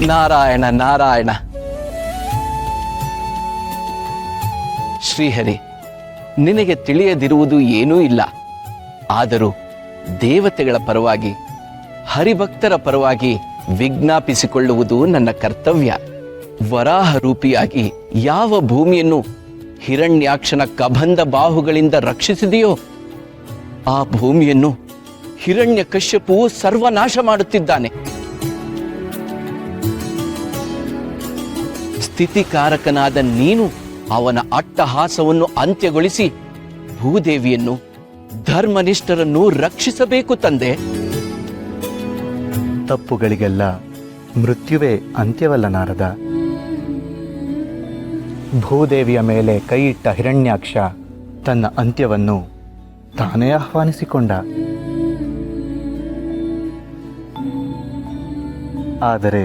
ನಾರಾಯಣ ನಾರಾಯಣ. ಶ್ರೀಹರಿ, ನಿನಗೆ ತಿಳಿಯದಿರುವುದು ಏನೂ ಇಲ್ಲ. ಆದರೂ ದೇವತೆಗಳ ಪರವಾಗಿ, ಹರಿಭಕ್ತರ ಪರವಾಗಿ ವಿಜ್ಞಾಪಿಸಿಕೊಳ್ಳುವುದು ನನ್ನ ಕರ್ತವ್ಯ. ವರಾಹ ರೂಪಿಯಾಗಿ ಯಾವ ಭೂಮಿಯನ್ನು ಹಿರಣ್ಯಾಕ್ಷನ ಕಬಂಧ ಬಾಹುಗಳಿಂದ ರಕ್ಷಿಸಿದೆಯೋ ಆ ಭೂಮಿಯನ್ನು ಹಿರಣ್ಯಕಶ್ಯಪು ಸರ್ವನಾಶ ಮಾಡುತ್ತಿದ್ದಾನೆ. ಸ್ಥಿತಿಕಾರಕನಾದ ನೀನು ಅವನ ಅಟ್ಟಹಾಸವನ್ನು ಅಂತ್ಯಗೊಳಿಸಿ ಭೂದೇವಿಯನ್ನು, ಧರ್ಮನಿಷ್ಠರನ್ನು ರಕ್ಷಿಸಬೇಕು ತಂದೆ. ತಪ್ಪುಗಳಿಗೆಲ್ಲ ಮೃತ್ಯುವೇ ಅಂತ್ಯವಲ್ಲ ನಾರದ. ಭೂದೇವಿಯ ಮೇಲೆ ಕೈಯಿಟ್ಟ ಹಿರಣ್ಯಾಕ್ಷ ತನ್ನ ಅಂತ್ಯವನ್ನು ತಾನೇ ಆಹ್ವಾನಿಸಿಕೊಂಡ. ಆದರೆ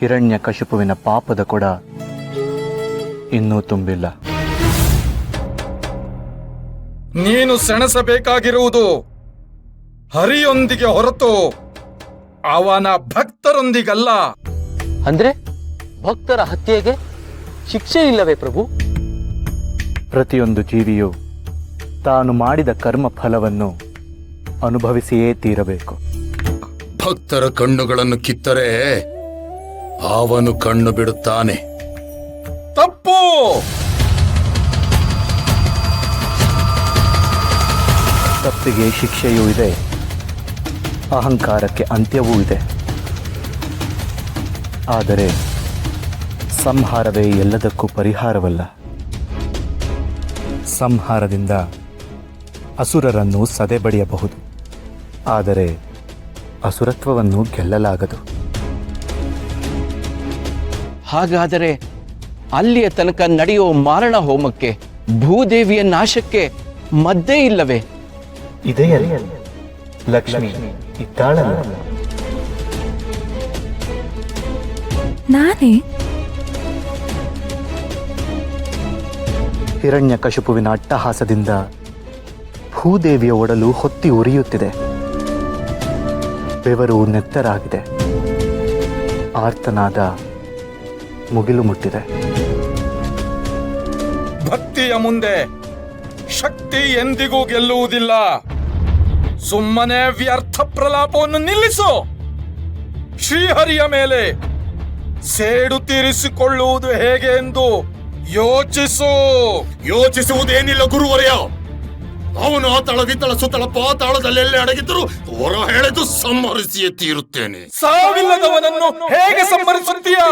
ಹಿರಣ್ಯಕಶಿಪುವಿನ ಪಾಪದ ಕೊಡ ಇನ್ನೂ ತುಂಬಿಲ್ಲ. ನೀನು ಸೆಣಸಬೇಕಾಗಿರುವುದು ಹರಿಯೊಂದಿಗೆ ಹೊರತು ಅವನ ಭಕ್ತರೊಂದಿಗಲ್ಲ. ಅಂದ್ರೆ ಭಕ್ತರ ಹತ್ಯೆಗೆ ಶಿಕ್ಷೆ ಇಲ್ಲವೇ ಪ್ರಭು? ಪ್ರತಿಯೊಂದು ಜೀವಿಯು ತಾನು ಮಾಡಿದ ಕರ್ಮ ಫಲವನ್ನು ಅನುಭವಿಸಿಯೇ ತೀರಬೇಕು. ಭಕ್ತರ ಕಣ್ಣುಗಳನ್ನು ಕಿತ್ತರೆ ಅವನು ಕಣ್ಣು ಬಿಡುತ್ತಾನೆ. ತಪ್ಪು. ತಪ್ಪಿಗೆ ಶಿಕ್ಷೆಯೂ ಇದೆ, ಅಹಂಕಾರಕ್ಕೆ ಅಂತ್ಯವೂ ಇದೆ. ಆದರೆ ಸಂಹಾರವೇ ಎಲ್ಲದಕ್ಕೂ ಪರಿಹಾರವಲ್ಲ. ಸಂಹಾರದಿಂದ ಅಸುರರನ್ನು ಸದೆಬಡಿಯಬಹುದು, ಆದರೆ ಅಸುರತ್ವವನ್ನು ಗೆಲ್ಲಲಾಗದು. ಹಾಗಾದರೆ ಅಲ್ಲಿಯ ತನಕ ನಡೆಯೋ ಮಾರಣ ಹೋಮಕ್ಕೆ, ಭೂದೇವಿಯ ನಾಶಕ್ಕೆ ಮದ್ದೇ ಇಲ್ಲವೇ? ಇದೆಯಲ್ಲ, ಲಕ್ಷ್ಮಿ ಇದ್ದಾಳಲ್ಲ. ನಾನೇ? ಹಿರಣ್ಯಕಶಿಪುವಿನ ಅಟ್ಟಹಾಸದಿಂದ ಭೂದೇವಿಯ ಒಡಲು ಹೊತ್ತಿ ಉರಿಯುತ್ತಿದೆ. ಬೆವರು ನೆತ್ತರಾಗಿದೆ. ಆರ್ತನಾದ ಮುಗಿಲು ಮುಟ್ಟಿದೆ. ಭಕ್ತಿಯ ಮುಂದೆ ಶಕ್ತಿ ಎಂದಿಗೂ ಗೆಲ್ಲುವುದಿಲ್ಲ. ಸುಮ್ಮನೆ ವ್ಯರ್ಥ ಪ್ರಲಾಪವನ್ನು ನಿಲ್ಲಿಸು. ಶ್ರೀಹರಿಯ ಮೇಲೆ ಸೇಡು ತೀರಿಸಿಕೊಳ್ಳುವುದು ಹೇಗೆ ಎಂದು ಯೋಚಿಸು. ಯೋಚಿಸುವುದೇನಿಲ್ಲ ಗುರುವರ್ಯ. ಅವನು ಆತಳ ವಿತಳ ಸುತ್ತಳ ಪಾತಾಳದಲ್ಲೆಲ್ಲೇ ಅಡಗಿದ್ದರೂ ಹೊರ ಎಳೆದು ಸಂಹರಿಸಿಯೇ ತೀರುತ್ತೇನೆ. ಸಾವಿಲ್ಲದವನನ್ನು ಹೇಗೆ ಸಂಹರಿಸುತ್ತೀಯ?